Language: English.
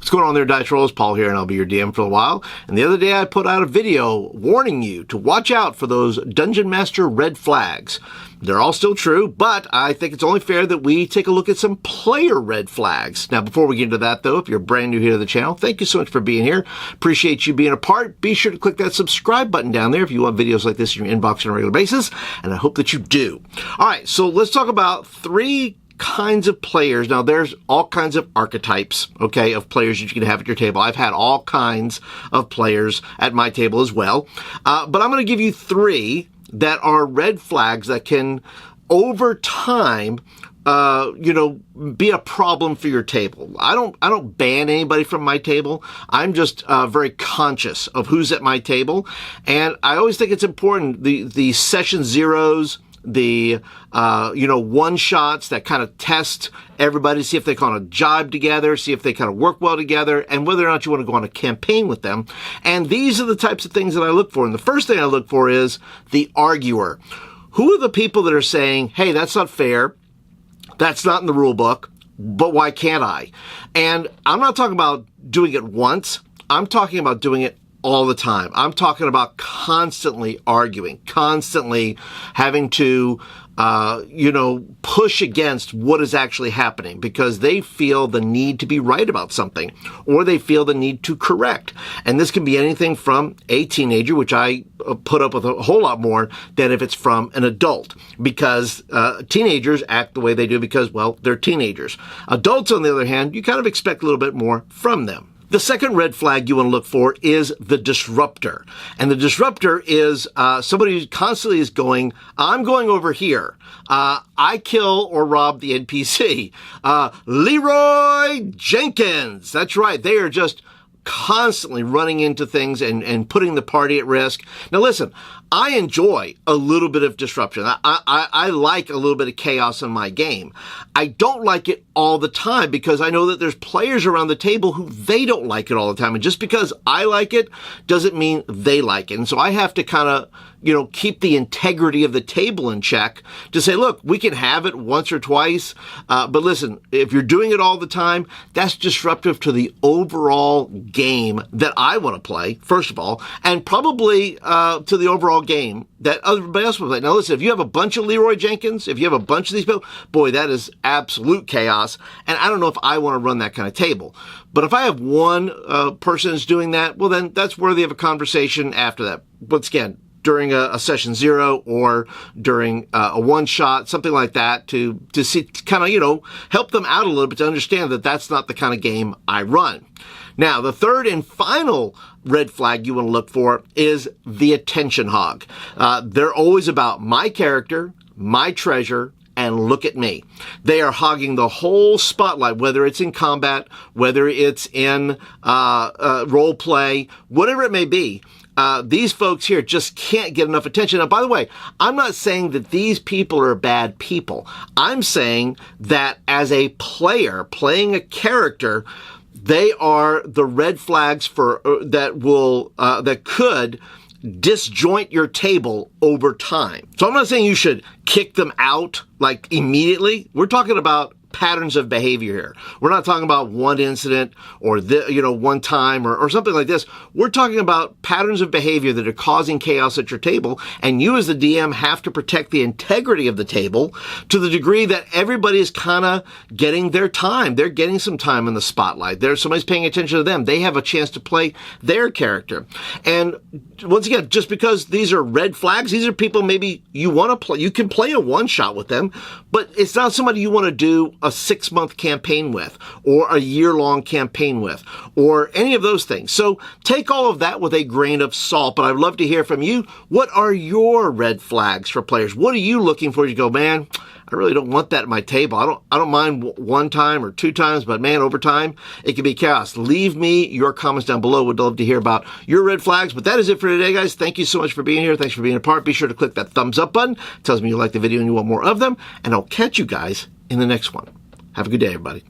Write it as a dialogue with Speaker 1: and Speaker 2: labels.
Speaker 1: What's going on there, Dice Rollers? Paul here, and I'll be your DM for a while. And the other day I put out a video warning you to watch out for those Dungeon Master red flags. They're all still true, but I think it's only fair that we take a look at some player red flags. Now, before we get into that, though, if you're brand new here to the channel, thank you so much for being here. Appreciate you being a part. Be sure to click that subscribe button down there if you want videos like this in your inbox on a regular basis, and I hope that you do. All right, so let's talk about 3 kinds of players. Now, there's all kinds of archetypes, okay, of players that you can have at your table. I've had all kinds of players at my table as well. But I'm going to give you 3 that are red flags that can, over time, be a problem for your table. I don't ban anybody from my table. I'm just very conscious of who's at my table. And I always think it's important, the session zeros, the one shots that kind of test everybody, see if they kind of jibe together, see if they kind of work well together, and whether or not you want to go on a campaign with them. And these are the types of things that I look for. And the first thing I look for is the arguer. Who are the people that are saying, hey, that's not fair, that's not in the rule book, but why can't I? And I'm not talking about doing it once. I'm talking about doing it all the time. I'm talking about constantly arguing, constantly having to, push against what is actually happening because they feel the need to be right about something, or they feel the need to correct. And this can be anything from a teenager, which I put up with a whole lot more than if it's from an adult, because teenagers act the way they do because, well, they're teenagers. Adults, on the other hand, you kind of expect a little bit more from them. The second red flag you want to look for is the disruptor. And the disruptor is somebody who constantly is going, I'm going over here. I kill or rob the NPC. Leroy Jenkins. That's right. They are just constantly running into things and putting the party at risk. Now listen, I enjoy a little bit of disruption. I like a little bit of chaos in my game. I don't like it all the time because I know that there's players around the table who they don't like it all the time. And just because I like it doesn't mean they like it. And so I have to kind of, keep the integrity of the table in check to say, look, we can have it once or twice. But listen, if you're doing it all the time, that's disruptive to the overall game that I want to play, first of all, and probably to the overall game that everybody else will play. Now listen, if you have a bunch of Leroy Jenkins, if you have a bunch of these people, boy, that is absolute chaos. And I don't know if I want to run that kind of table. But if I have one person who's doing that, well, then that's worthy of a conversation after that. Once again, during a session 0 or during a one-shot, something like that, to see, kind of, help them out a little bit to understand that that's not the kind of game I run. Now, the third and final red flag you want to look for is the attention hog. They're always about my character, my treasure, and look at me. They are hogging the whole spotlight, whether it's in combat, whether it's in role play, whatever it may be. These folks here just can't get enough attention. Now, by the way, I'm not saying that these people are bad people. I'm saying that as a player playing a character, they are the red flags for that could disjoint your table over time. So I'm not saying you should kick them out like immediately. We're talking about patterns of behavior here. We're not talking about one incident or one time or something like this. We're talking about patterns of behavior that are causing chaos at your table, and you as the DM have to protect the integrity of the table to the degree that everybody is kind of getting their time. They're getting some time in the spotlight. Somebody's paying attention to them. They have a chance to play their character. And once again, just because these are red flags, these are people maybe you want to play. You can play a one-shot with them, but it's not somebody you want to do a 6-month campaign with, or a year-long campaign with, or any of those things. So take all of that with a grain of salt, but I'd love to hear from you. What are your red flags for players? What are you looking for? You go, man, I really don't want that at my table. I don't mind one time or 2 times, but man, over time, it can be chaos. Leave me your comments down below. Would love to hear about your red flags. But that is it for today, guys. Thank you so much for being here. Thanks for being a part. Be sure to click that thumbs up button. It tells me you like the video and you want more of them. And I'll catch you guys in the next one. Have a good day, everybody.